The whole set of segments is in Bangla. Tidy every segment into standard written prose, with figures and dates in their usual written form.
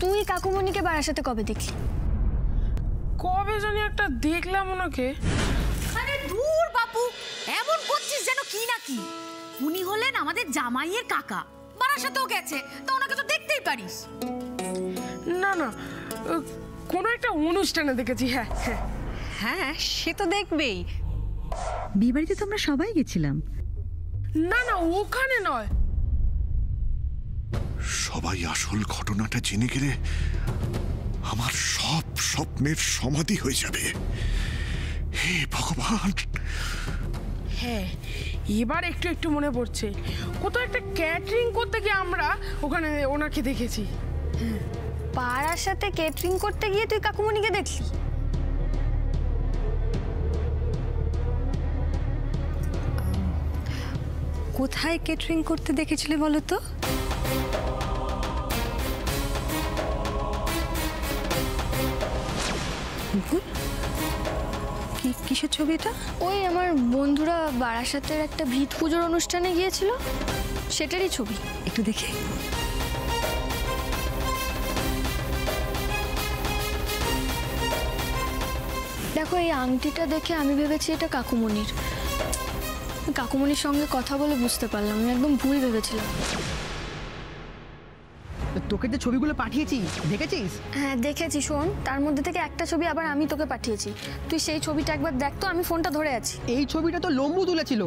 তুই কাকুমণিকে বারাসাতে কবে দেখলি? কবে জানি একটা দেখলাম ওনাকে। আরে দূর বাপু, এমন করছিস যেন কি না কি। উনি হলেন আমাদের জামাইয়ের কাকা, বারাসাতেও গেছে, তো ওনাকে তো দেখতেই পারিস। না না, কোনো একটা অনুষ্ঠানে দেখেছি। হ্যাঁ হ্যাঁ হ্যাঁ, সে তো দেখবেই। বিয়ে বাড়িতে তো আমরা সবাই গেছিলাম। না না, ওখানে নয়। সবাই আসল ঘটনাটা জেনে গেলে আমার সব স্বপ্নের সমাধি হয়ে যাবে। হে ভগবান! হ্যাঁ, এবার একটু একটু মনে পড়ছে। কোথাও একটা ক্যাটারিং করতে গিয়ে আমরা ওখানে ওনাকে দেখেছি। বারাসাতে ক্যাটারিং করতে গিয়ে তুই কাকুমণিকে দেখলি? কোথায় কেটারিং করতে দেখেছিলে বলো তো? কিসের ছবি এটা? ওই আমার বন্ধুরা বারাসাতের একটা ভিত পুজোর অনুষ্ঠানে গিয়েছিল, সেটারই ছবি। একটু দেখে। দেখো, এই আংটিটা দেখে আমি ভেবেছি এটা কাকুমণির। কাকুমণির সঙ্গে কথা বলে বুঝতে পারলাম, আমি একদম ভুল ভেবেছিলাম। তোকে যে ছবিগুলো পাঠিয়েছি দেখেছিস? হ্যাঁ দেখেছি। শোন, তার মধ্যে থেকে একটা ছবি আবার আমি তোকে পাঠিয়েছি, তুই সেই ছবিটা একবার দেখ তো। আমি ফোনটা ধরে আছি। এই ছবিটা তো লম্বু তুলেছিল।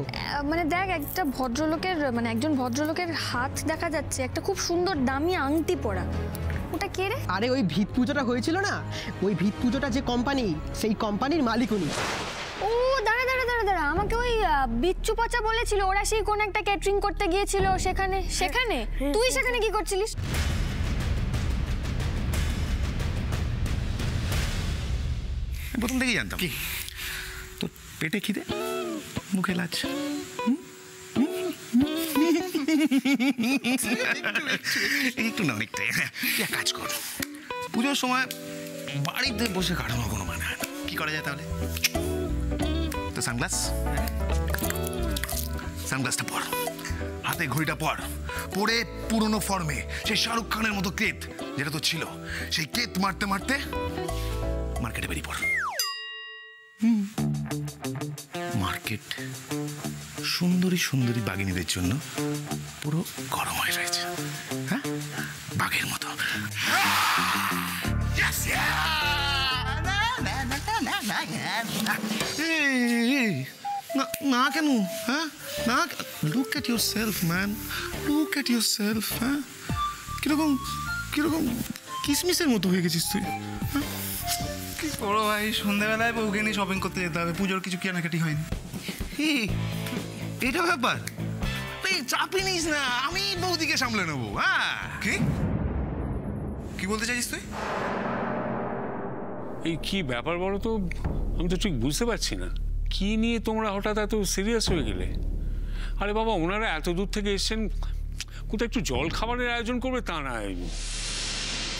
মানে দেখ, একটা ভদ্রলোকের, মানে একজন ভদ্রলোকের হাত দেখা যাচ্ছে, একটা খুব সুন্দর দামি আংটি পরা। ওটা কে রে? আরে ওই ভিত পুজোটা হয়েছিল না, ওই ভিত পুজোটা যে কোম্পানি, সেই কোম্পানির মালিক উনি। ও দাঁড়া দাঁড়া দাঁড়া দাঁড়া, আমাকে ওই বিচ্ছু পচা বলেছিল ওরা সেই কোন একটা ক্যাটারিং করতে গিয়েছিল সেখানে। সেখানে তুই সেখানে কি করছিলিস? প্রথম থেকেই জানতাম। কি তো পেটে খিদে, মুখে লাজ। একটু না, অনেকটাই। এক কাজ কর, পুজোর সময় বাড়িতে বসে কাটানোর কোনো মানে হয় না। কি করা যায় তাহলে? তো সানগ্লাসটা পর, হাতে ঘড়িটা পর, পরে পুরনো ফর্মে সেই শাহরুখ খানের মতো কেত যেটা তো ছিল, সেই কেত মারতে মারতে মার্কেটে বেরিয়ে পড়। মার্কেট সুন্দরী সুন্দরী বাগিনীদের জন্য পুরো গরম হয়ে রয়েছে। হ্যাঁ, বাঘের মতো। না কেন? হ্যাঁ না, look at your self man, look at your self. হ্যাঁ, কিরকম কিরকম কিসমিসের মতো হয়ে গেছিস তুই। কি করো ভাই, সন্ধ্যাবেলায় বউকে নিয়ে শপিং করতে যেতে হবে, পুজোর কিছু কেনাকাটি হয়নি। এটা ব্যাপার, চাপি নিস না, আমি বৌদিকে সামলে নেবো। হ্যাঁ, কি বলতে চাইছিস তুই? এই কি ব্যাপার বলো তো, আমি তো ঠিক বুঝতে পারছি না। কি নিয়ে তোমরা হঠাৎ এত সিরিয়াস হয়ে গেলে? আরে বাবা, ওনারা এত দূর থেকে এসেছেন, কোথাও একটু জল খাবারের আয়োজন করবে তা না।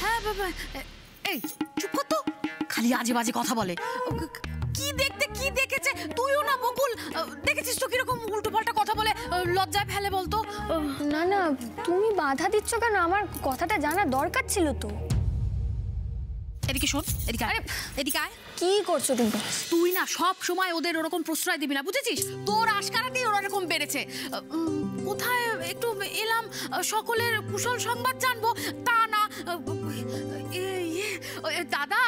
হ্যাঁ বাবা, এই চুপ কর তো, খালি আজে বাজে কথা বলে। কি দেখতে কি দেখেছে তুইও না বকুল, দেখেছিস তো কিরকম উল্টো পাল্টা কথা বলে, লজ্জায় ফেলে বলতো। না না, তুমি বাধা দিচ্ছ কেন? আমার কথাটা জানা দরকার ছিল তো। এদিকে শোন, এদিকে আয়, এদিকে আয়। কি করছো তুমি? তুই না সব সময় ওদের ওরকম প্রশ্রয় দিবি না, বুঝেছিস? তোর আশকারাতেই ওরা এরকম বেড়েছে। কোথায় একটু এলাম সকলের কুশল সংবাদ জানবো, তা না। দাদা,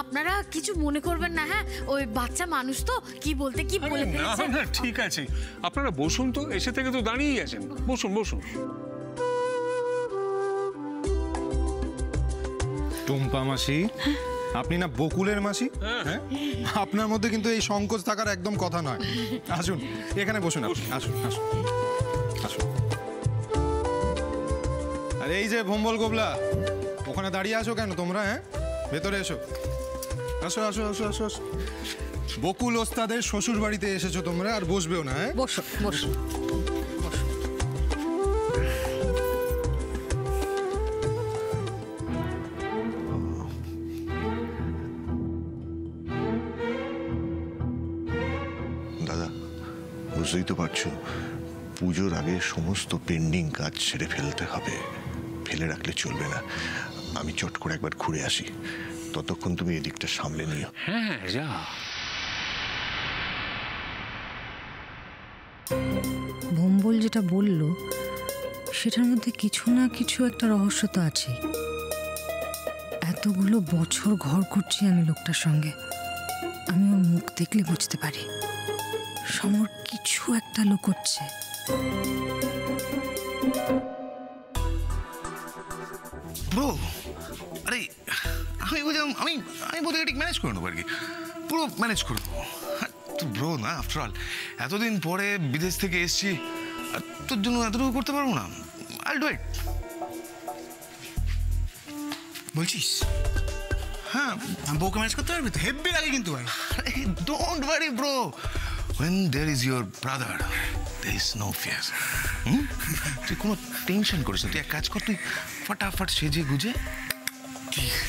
আপনারা কিছু মনে করবেন না। হ্যাঁ, ওই বাচ্চা মানুষ তো, কি বলতে কি বলে ফেলেছে। না ঠিক আছে, আপনারা বসুন তো, এসে থেকে তো দাঁড়িয়েই আছেন। বসুন বসুন। টুম্পা মাসি, আপনি না বকুলের মাসি? হ্যাঁ, আপনার মধ্যে কিন্তু এই সংকোচ থাকার একদম কথা নয়। আসুন, এখানে বসুন আপনি। আসুন আসুন আসুন। আরে এই যে ভম্বল গোবলা, ওখানে দাঁড়িয়ে আছো কেন তোমরা? হ্যাঁ, ভেতরে এসো। আসো আসো আসো আসো আসো। বকুল ওস্তাদের শ্বশুর বাড়িতে এসেছো তোমরা, আর বসবেও না? হ্যাঁ, বসো বসো। দাদা, বুঝতেই তো পারছো, পুজোর আগে সমস্ত পেন্ডিং কাজ ছেড়ে ফেলতে হবে। ফেলে রাখলে চলবে না। আমি চট করে একবার ঘুরে আসি, ততক্ষণ তুমি এদিকটা সামলে নিও। হ্যাঁ যা। ভম্বল যেটা বলল সেটার মধ্যে কিছু না কিছু একটা রহস্য তো আছে। এতগুলো বছর ঘর করছি আমি লোকটার সঙ্গে, আমি ওর মুখ দেখলে বুঝতে পারি সমর কিছু একটা লুকোচ্ছে। ব্রো, আরে আমি বুঝলাম, আমি বোধহয় ঠিক ম্যানেজ করে নেবো আর কি, পুরো ম্যানেজ করে নেবো। তো ব্রো না, আফটার অল এতদিন পরে বিদেশ থেকে এসছি, আর তোর জন্য এতটুকু করতে পারবো না। I do it. বলছিস? হ্যাঁ, বউকে ম্যানেজ করতে পারবি তো? হেব্বি লাগে কিন্তু ভাই। Don't worry bro, when there is your brother there is no fear. তুই কোনো টেনশন করিস না, তুই এক কাজ কর, তুই ফটাফট সেজে গুজে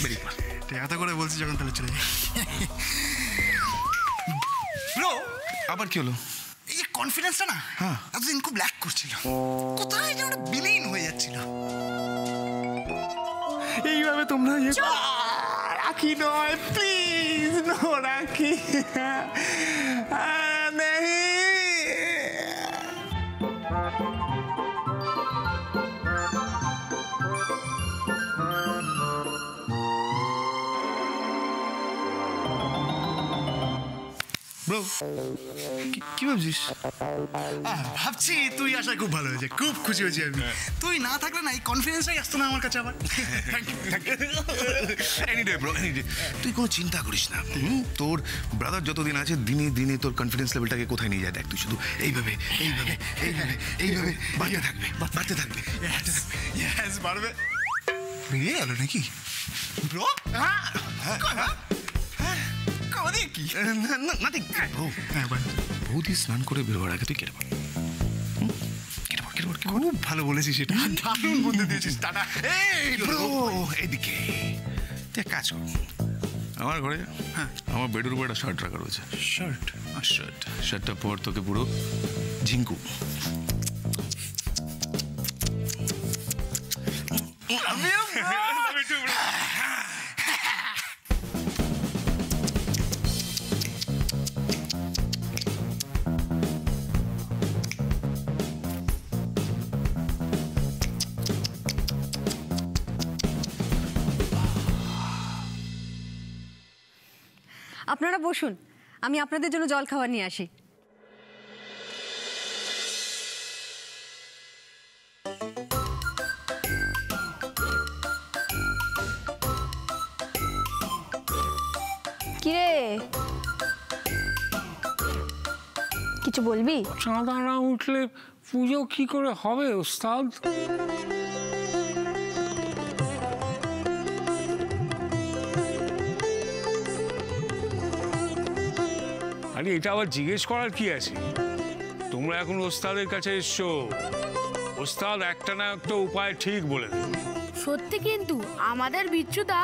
বেরিয়ে পড়। এত করে বলছিস যখন, তাহলে চলে যাই। ব্রো, আবার কি হলো? এই যে কনফিডেন্সটা না, হ্যাঁ, এতদিন খুব ল্যাক করছিল, কোথায় যেন বিলীন হয়ে যাচ্ছিল। এইভাবে তোমরা রাখি নয়, প্লিজ নো রাখি নেই। ব্রো, কি ভাবছিস? ভাবছি তুই আসায় খুব ভালো হয়েছে, খুব খুশি হয়েছি আমি। তুই না থাকলে না এই কনফিডেন্সটাই আসতো না আমার কাছে আবার। Any day bro, any day. তুই কোনো চিন্তা করিস না, তোর ব্রাদার যতদিন আছে দিনে দিনে তোর কনফিডেন্স লেভেলটাকে কোথায় নিয়ে যায় দেখ। তুই শুধু এইভাবে এইভাবে এইভাবে এইভাবে বাড়তে থাকবে, বাড়তে থাকবে, বাড়তে থাকবে। ইয়েস, বাড়বে। বেরিয়ে গেল নাকি ব্রো? কি নাথিং ব্রো। বৌদি স্নান করে বেরোবার আগে তুই কেটে পড়। খুব ভালো বলেছিস, সেটা দারুণ বুদ্ধি দিয়েছিস। টাটা। এই ব্রো, এদিকে তুই এক কাজ কর, আমার ঘরে আমার বেডের উপর একটা শার্ট রাখা রয়েছে। শার্টটা পর তোকে পুরো ঝিঙ্কু। আপনারা বসুন, আমি আপনাদের জন্য জল খাবার নিয়ে আসি। কিরে, কিছু বলবি? চাঁদা না উঠলে পুজো কি করে হবে ওস্তাদ? আরে এটা আবার জিজ্ঞেস করার কি আছে? তোমরা এখন ওস্তাদের কাছে এসছো, ওস্তাদ একটা না একটা উপায় ঠিক বলে দেবে। সত্যি কিন্তু আমাদের বিচ্ছুদা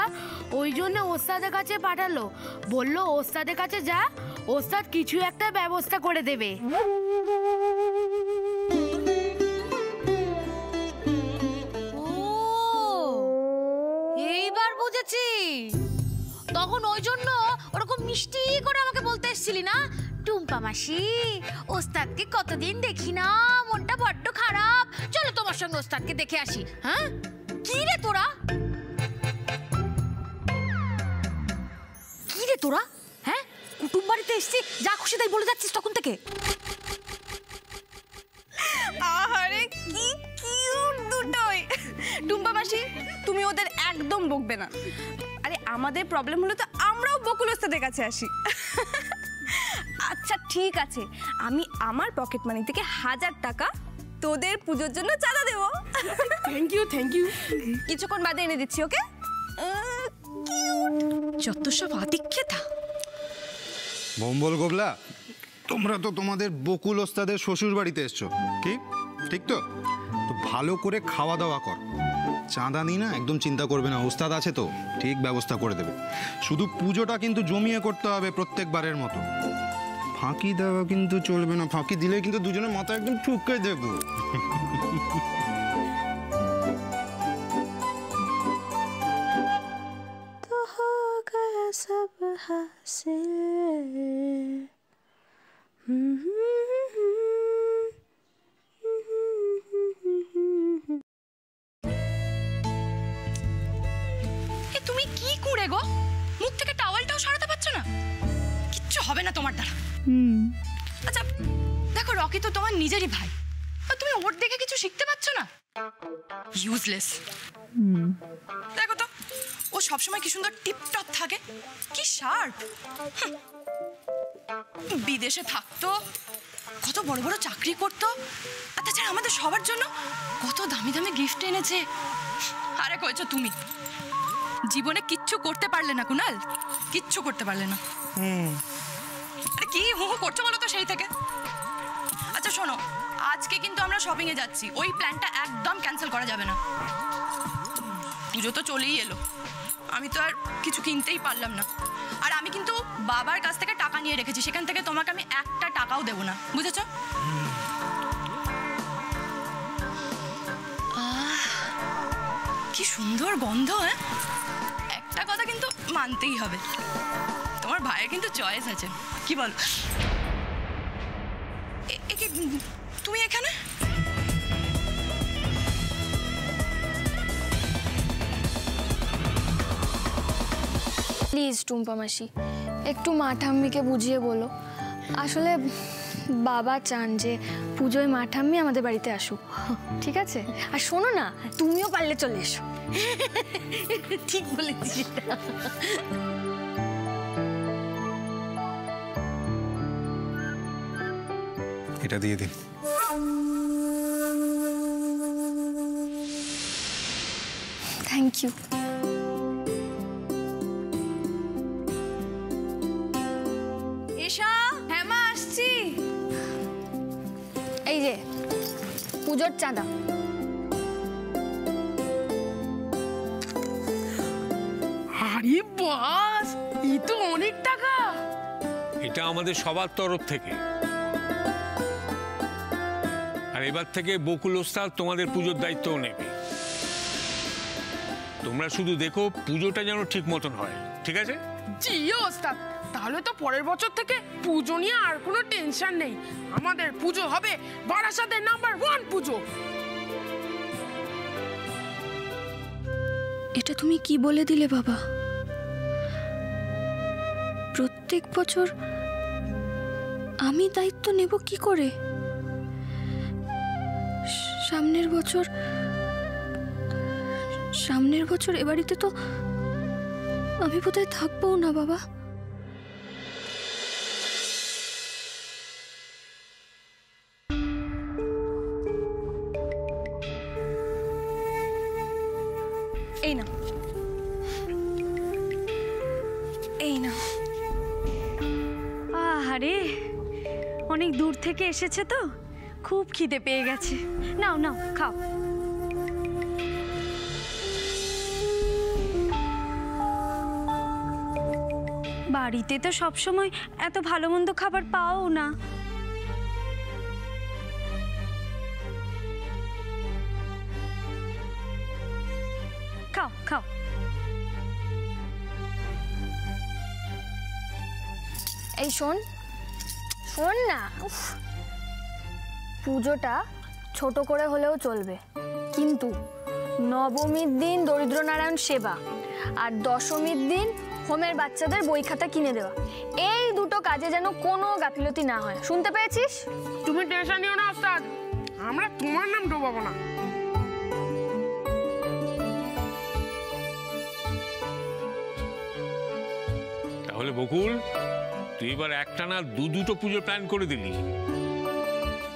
ওই জন্য ওস্তাদের কাছে পাঠালো, বললো ওস্তাদের কাছে যা, ওস্তাদ কিছু একটা ব্যবস্থা করে দেবে। এইবার বুঝেছি, তখন ওই জন্য ওরকম মিষ্টি করে আমাকে বলতে এসেছিলি না, টুম্পা মাসি ওস্তাদকে কতদিন দেখি না, মনটা বড্ড খারাপ, চলো তোমার সঙ্গে ওস্তাদকে দেখে আসি। হ্যাঁ, কি রে তোরা, কি রে তোরা? হ্যাঁ, কুটুম বাড়িতে এসছি, যা খুশি তাই বলে যাচ্ছিস তখন থেকে। আরে কি কিউট দুটোই। টুম্পা মাসি, তুমি ওদের একদম বকবে না। আরে আমাদের প্রবলেম হলো তো আমরাও বকুল ওস্তাদের কাছে আসি। আচ্ছা ঠিক আছে, আমি আমার পকেট মানি থেকে 1000 টাকা তোদের পুজোর জন্য চাঁদা দেবো। Thank you, thank you. কিছুক্ষণ বাদে এনে দিচ্ছি, ওকে? যত সব আদিক্ষেতা। ভম্বল গোবলা, তোমরা তো তোমাদের বকুল ওস্তাদের শ্বশুর বাড়িতে এসছো, কি ঠিক তো? তো ভালো করে খাওয়া দাওয়া কর, চাঁদা নিই না, একদম চিন্তা করবে না, ওস্তাদ আছে তো ঠিক ব্যবস্থা করে দেবে। শুধু পুজোটা কিন্তু জমিয়ে করতে হবে প্রত্যেকবারের মতো, ফাঁকি দেওয়া কিন্তু চলবে না, ফাঁকি দিলে কিন্তু দুজনের মাথা একদম ঠুকে দেবো। তুমি কি করে গো? মুখ থেকে টাওয়ালটাও সরাতে পারছো না? কিচ্ছু হবে না তোমার দ্বারা। আচ্ছা দেখো, রকি তো তোমার নিজেরই ভাই, আর তুমি ওর দেখে কিছু শিখতে পারছো না? ইউজলেস। দেখো তো, ও সবসময় কি সুন্দর টিপটপ থাকে, কি শার্প। বিদেশে থাকতো, কত বড় বড় চাকরি করতো, আর তাছাড়া আমাদের সবার জন্য কত দামি দামি গিফট এনেছে। আরে কয়েছো তুমি জীবনে কিচ্ছু করতে পারলে না কুনাল, কিচ্ছু করতে পারলে না। আরে কি হু হু করছো বলো তো সেই থেকে। আচ্ছা শোনো, আজকে কিন্তু আমরা শপিং এ যাচ্ছি, ওই প্ল্যানটা একদম ক্যান্সেল করা যাবে না। পুজো তো চলেই এলো, আমি তো আর কিছু কিনতেই পারলাম না। আর আমি কিন্তু বাবার কাছ থেকে টাকা নিয়ে রেখেছি, সেখান থেকে তোমাকে আমি একটা টাকাও দেবো না, বুঝেছো? কি সুন্দর গন্ধ। হ্যাঁ, একটা কথা কিন্তু মানতেই হবে, তোমার ভাইয়ের কিন্তু চয়েস আছে, কি বল? তুমি এখানে? প্লিজ টুম্পা মাসি, একটু মা ঠাম্মিকে বুঝিয়ে বলো। আসলে বাবা চান যে পুজোয় মা ঠাম্মি আমাদের বাড়িতে আসুক, ঠিক আছে? আর শোনো না, তুমিও পারলে চলে এসো। ঠিক বলেছিস। এটা দিয়ে দিন। Thank you. এসা, হ্যাঁ মা আসছি। এই যে পুজোর চাঁদা। আরে বাস, এই তো অনেক টাকা। এটা আমাদের সবার তরফ থেকে। আর এবার থেকে বকুল ওস্তাদ তোমাদের পুজোর দায়িত্বও নেবে। তোমরা শুধু দেখো পুজোটা যেন ঠিক মতন হয়, ঠিক আছে? জি ওস্তাদ, তাহলে তো পরের বছর থেকে পুজো নিয়ে আর কোনো টেনশন নেই। আমাদের পুজো হবে বারাসাতের নাম্বার 1 পুজো। এটা তুমি কি বলে দিলে বাবা? প্রত্যেক বছর আমি দায়িত্ব নেব কি করে? সামনের বছর এ বাড়িতে তো আমি বোধহয় থাকবো না বাবা। এই না, এই না। আরে অনেক দূর থেকে এসেছে তো, খুব খিদে পেয়ে গেছে। নাও নাও খাও। বাড়িতে তো সবসময় এত ভালো মন্দ খাবার পাও না। খাও খাও। এই শোন না, পুজোটা ছোট করে হলেও চলবে, কিন্তু নবমীর দিন দরিদ্র নারায়ণ সেবা আর দশমীর দিন হোমের বাচ্চাদের বই খাতা কিনে দেওয়া, এই দুটো কাজে যেন কোনো গাফিলতি না হয়। শুনতে পেয়েছিস? তুমি টেনশন নিও না ওস্তাদ, আমরা তোমার নাম ডোবাবো না। তাহলে বকুল, তুই এবার একটানা দুটো পুজোর প্ল্যান করে দিলি।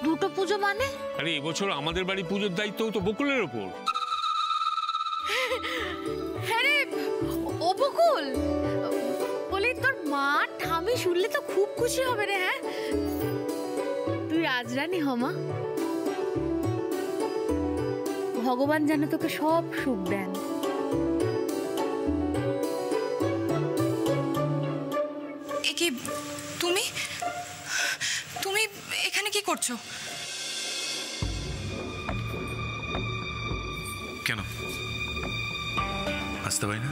দুটো পুজো মানে? আরে এবছর আমাদের বাড়ি পুজোর দায়িত্বও তো বকুলের ওপর। আরে ও বকুল, বলি তোর মা ঠামি শুনলে তো খুব খুশি হবে রে। হ্যাঁ, তুই রাজরানী হমা, ভগবান যেন তোকে সব সুখ দেন। কি তুমি তুমি এখানে কি করছো? কেন আসতে পারি না?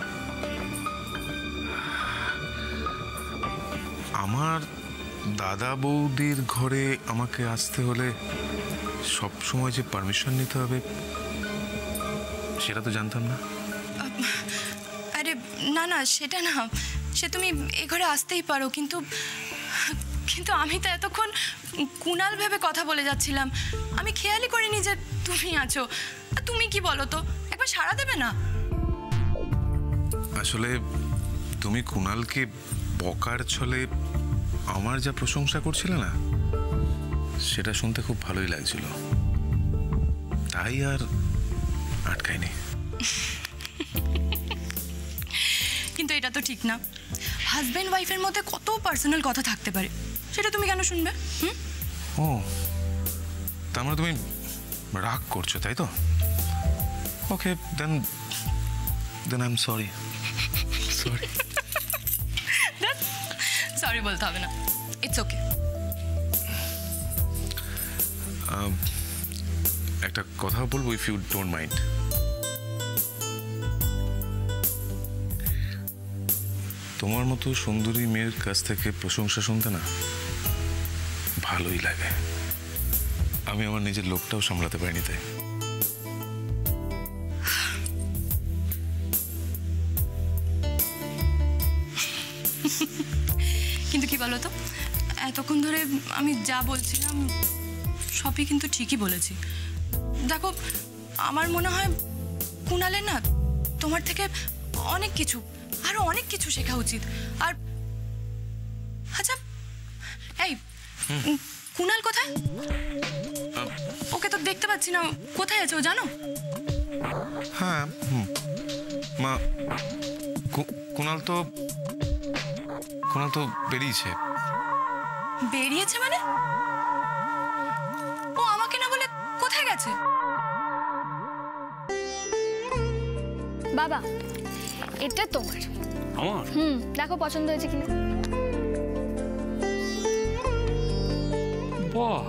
আমার দাদা বৌদির ঘরে আমাকে আসতে হলে সব সময় যে পারমিশন নিতে হবে সেটা তো জানতাম না। আরে না না সেটা না, সে তুমি এই ঘরে আসতেই পারো, কিন্তু কিন্তু আমি তো এতক্ষণ কুনাল ভেবে কথা বলে যাচ্ছিলাম, আমি খেয়ালই করিনি যে তুমি আছো। তুমি কি বলো তো, একবার সাড়া দেবে না? আসলে তুমি কুনালকে বকার ছলে আমার যা প্রশংসা করছিলে না, সেটা শুনতে খুব ভালোই লাগছিল, তাই আর আটকায়নি। কিন্তু এটা তো ঠিক না, হাজব্যান্ড ওয়াইফের মধ্যে কত পার্সোনাল কথা থাকতে পারে, সেটা তুমি কেন শুনবে? ও তার মানে তুমি রাগ করছো, তাই তো? Okay then I am sorry. Sorry sorry বলতে হবে না, ইটস ওকে। একটা কথা বলবো, ইফ ইউ ডোন্ট মাইন্ড। তোমার মতো সুন্দরী মেয়ের কাছ থেকে প্রশংসা শুনতে না ভালোই লাগে। আমি আমার নিজের লোকটাও সামলাতে পারিনি, তাই। কিন্তু কি বলো তো, এতক্ষণ ধরে আমি যা বলছিলাম সবই কিন্তু ঠিকই বলেছি। দেখো, আমার মনে হয় কুনালের না তোমার থেকে অনেক কিছু, আরো অনেক কিছু শেখা উচিত। আর আচ্ছা, এই কুনাল কোথায়? ওকে তো দেখতে পাচ্ছি না, কোথায় আছে ও জানো? হ্যাঁ মা, কুনাল তো বেরিয়েছে। বেরিয়েছে মানে? ও আমাকে না বলে কোথায় গেছে? বাবা, এটা তোমার। আমার? দেখো পছন্দ হয়েছে কিনা। বাহ,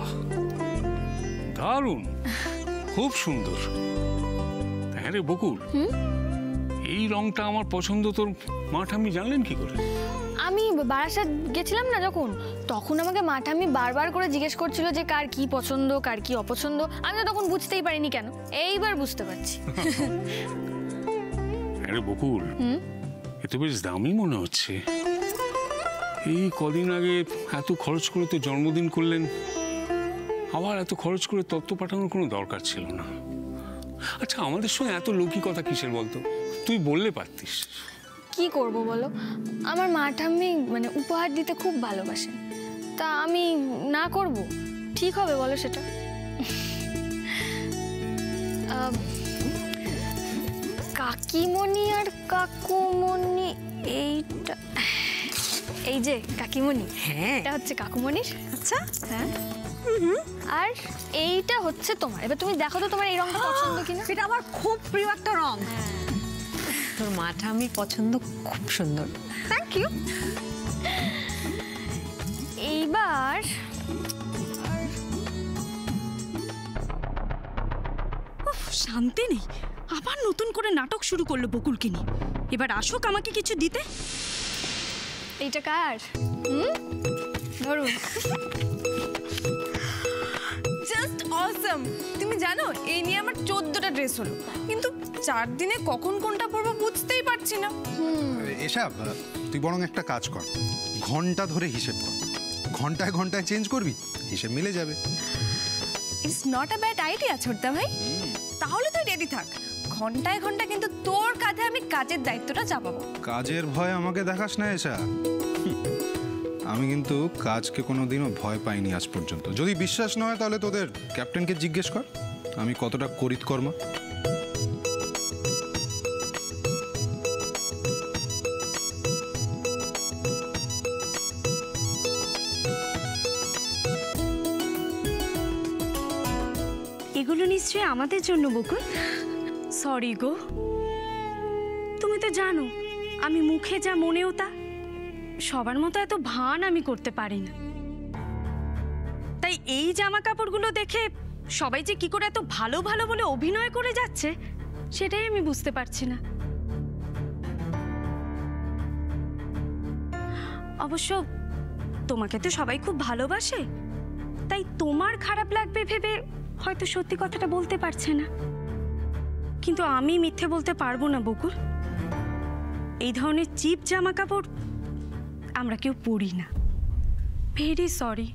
দারুণ, খুব সুন্দর। হ্যাঁ রে বকুল, এই রংটা আমার পছন্দ, তোর মা ঠাম্মি জানলেন কি করে? আমি বারাসাত গেছিলাম না যখন, তখন আমাকে মা ঠাম্মি বারবার করে জিজ্ঞেস করছিল যে কার কি পছন্দ, কার কি অপছন্দ। আমি তো তখন বুঝতেই পারিনি কেন, এইবার বুঝতে পারছি। আরে বকুল, এ তো বেশ দামি মনে হচ্ছে। এই কদিন আগে এত খরচ করে তো জন্মদিন করলেন, আবার এত খরচ করে তত্ত্ব পাঠানোর কোনো দরকার ছিল না। আচ্ছা, আমাদের সঙ্গে এত লৌকিকতা কিসের বলতো? তুই বললে পারতিস। কি করব বলো, আমার মা ঠাম্মি মানে উপহার দিতে খুব ভালোবাসে, তা আমি না করব ঠিক হবে বলো সেটা? কাকিমণি আর কাকুমণি, এইটা এই যে কাকিমণি, হ্যাঁ এটা হচ্ছে কাকুমণির। আচ্ছা হ্যাঁ, আর এইটা হচ্ছে তোমার। এবার তুমি দেখো তো তোমার এই রংটা পছন্দ কিনা। এটা আমার খুব প্রিয় একটা রং। তোর মা ঠাম্মি পছন্দ, খুব সুন্দর। Thank you. এইবার শান্তি নেই, আবার নতুন করে নাটক শুরু করলো বকুলকে নিয়ে। এবার আসুক আমাকে কিছু দিতে। এইটা কার? ধরুন। জাস্ট অসম। তুমি জানো, এই নিয়ে আমার 14টা ড্রেস হলো, কিন্তু 4 দিনে কখন কোনটা পরবো বুঝতেই পারছি না। এসব তুই বরং একটা কাজ কর, ঘন্টা ধরে হিসেব কর, ঘন্টায় ঘন্টায় চেঞ্জ করবি, হিসেব মিলে যাবে। It's not a bad idea ছোটদা ভাই। তাহলে তুই রেডি থাক, ঘন্টায় ঘন্টা কিন্তু তোর কাঁধে আমি কাজের দায়িত্বটা চাপাবো। কাজের ভয় আমাকে দেখাস না এসা। আমি কিন্তু কাজকে কোনোদিনও ভয় পাইনি আজ পর্যন্ত। যদি বিশ্বাস না হয় তাহলে তোদের ক্যাপ্টেনকে জিজ্ঞেস কর আমি কতটা করিতকর্মা। এগুলো নিশ্চয়ই আমাদের জন্য বকুল। সরি গো, তুমি তো জানো আমি মুখে যা মনেও তা। সবার মতো এত ভান আমি করতে পারি না, তাই এই জামা কাপড়গুলো দেখে সবাই যে কি করে এত ভালো ভালো বলে অভিনয় করে যাচ্ছে সেটাই আমি বুঝতে পারছি না। অবশ্য তোমাকে তো সবাই খুব ভালোবাসে, তাই তোমার খারাপ লাগবে ভেবে হয়তো সত্যি কথাটা বলতে পারছে না। কিন্তু আমি মিথ্যে বলতে পারবো না বকুল, এই ধরনের চিপ জামা কাপড় আমরা কেউ পরি না। Very sorry.